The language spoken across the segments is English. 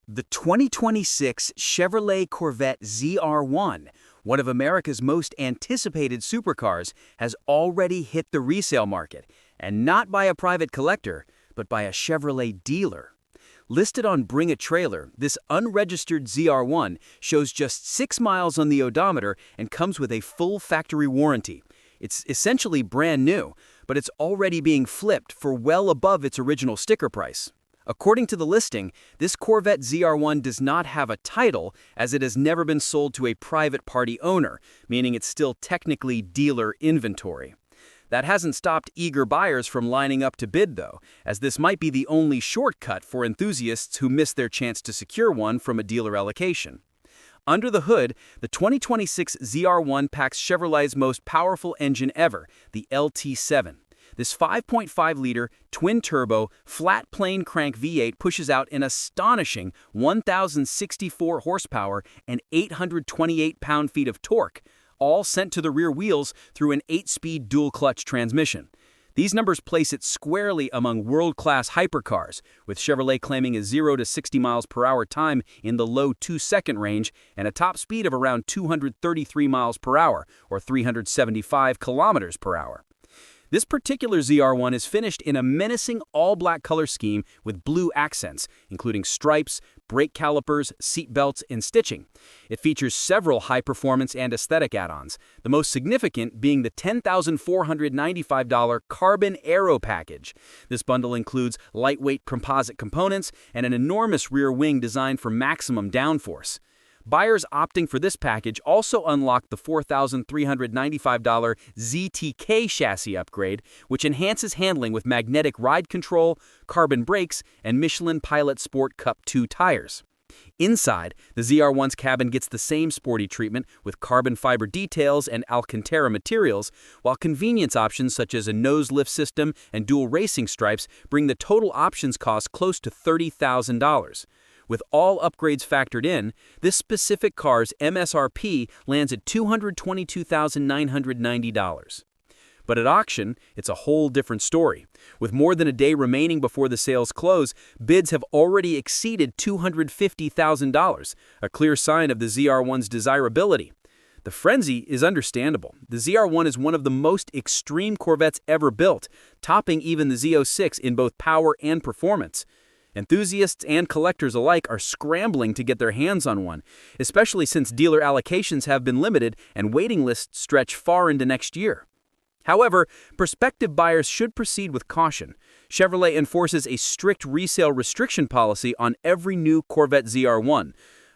The 2026 Chevrolet Corvette ZR1, one of America's most anticipated supercars, has already hit the resale market, and not by a private collector, but by a Chevrolet dealer. Listed on Bring a Trailer, this unregistered ZR1 shows just 6 miles on the odometer and comes with a full factory warranty. It's essentially brand new, but it's already being flipped for well above its original sticker price. According to the listing, this Corvette ZR1 does not have a title, as it has never been sold to a private party owner, meaning it's still technically dealer inventory. That hasn't stopped eager buyers from lining up to bid, though, as this might be the only shortcut for enthusiasts who miss their chance to secure one from a dealer allocation. Under the hood, the 2026 ZR1 packs Chevrolet's most powerful engine ever, the LT7. This 5.5-liter, twin-turbo, flat-plane crank V8 pushes out an astonishing 1,064 horsepower and 828 pound-feet of torque, all sent to the rear wheels through an 8-speed dual-clutch transmission. These numbers place it squarely among world-class hypercars, with Chevrolet claiming a 0 to 60 miles per hour time in the low 2-second range and a top speed of around 233 miles per hour, or 375 kilometers per hour. This particular ZR1 is finished in a menacing all-black color scheme with blue accents, including stripes, brake calipers, seat belts, and stitching. It features several high-performance and aesthetic add-ons, the most significant being the $10,495 Carbon Aero package. This bundle includes lightweight composite components and an enormous rear wing designed for maximum downforce. Buyers opting for this package also unlock the $4,395 ZTK chassis upgrade, which enhances handling with magnetic ride control, carbon brakes, and Michelin Pilot Sport Cup 2 tires. Inside, the ZR1's cabin gets the same sporty treatment with carbon fiber details and Alcantara materials, while convenience options such as a nose lift system and dual racing stripes bring the total options cost close to $30,000. With all upgrades factored in, this specific car's MSRP lands at $222,990. But at auction, it's a whole different story. With more than a day remaining before the sales close, bids have already exceeded $250,000, a clear sign of the ZR1's desirability. The frenzy is understandable. The ZR1 is one of the most extreme Corvettes ever built, topping even the Z06 in both power and performance. Enthusiasts and collectors alike are scrambling to get their hands on one, especially since dealer allocations have been limited and waiting lists stretch far into next year. However, prospective buyers should proceed with caution. Chevrolet enforces a strict resale restriction policy on every new Corvette ZR1.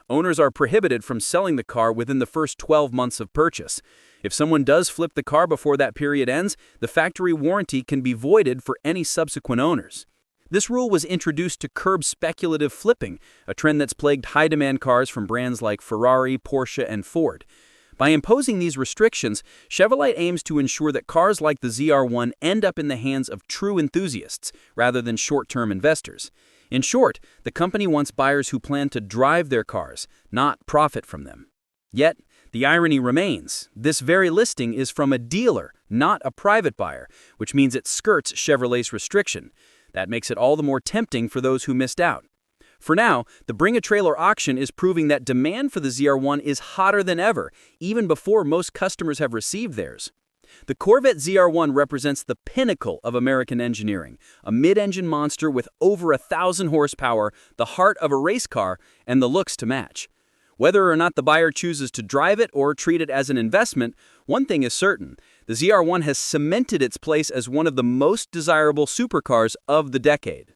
Owners are prohibited from selling the car within the first 12 months of purchase. If someone does flip the car before that period ends, the factory warranty can be voided for any subsequent owners. This rule was introduced to curb speculative flipping, a trend that's plagued high-demand cars from brands like Ferrari, Porsche, and Ford. By imposing these restrictions, Chevrolet aims to ensure that cars like the ZR1 end up in the hands of true enthusiasts rather than short-term investors. In short, the company wants buyers who plan to drive their cars, not profit from them. Yet, the irony remains. This very listing is from a dealer, not a private buyer, which means it skirts Chevrolet's restriction. That makes it all the more tempting for those who missed out. For now, the Bring a Trailer auction is proving that demand for the ZR1 is hotter than ever, even before most customers have received theirs. The Corvette ZR1 represents the pinnacle of American engineering, a mid-engine monster with over 1,000 horsepower, the heart of a race car, and the looks to match. Whether or not the buyer chooses to drive it or treat it as an investment, one thing is certain: the ZR1 has cemented its place as one of the most desirable supercars of the decade.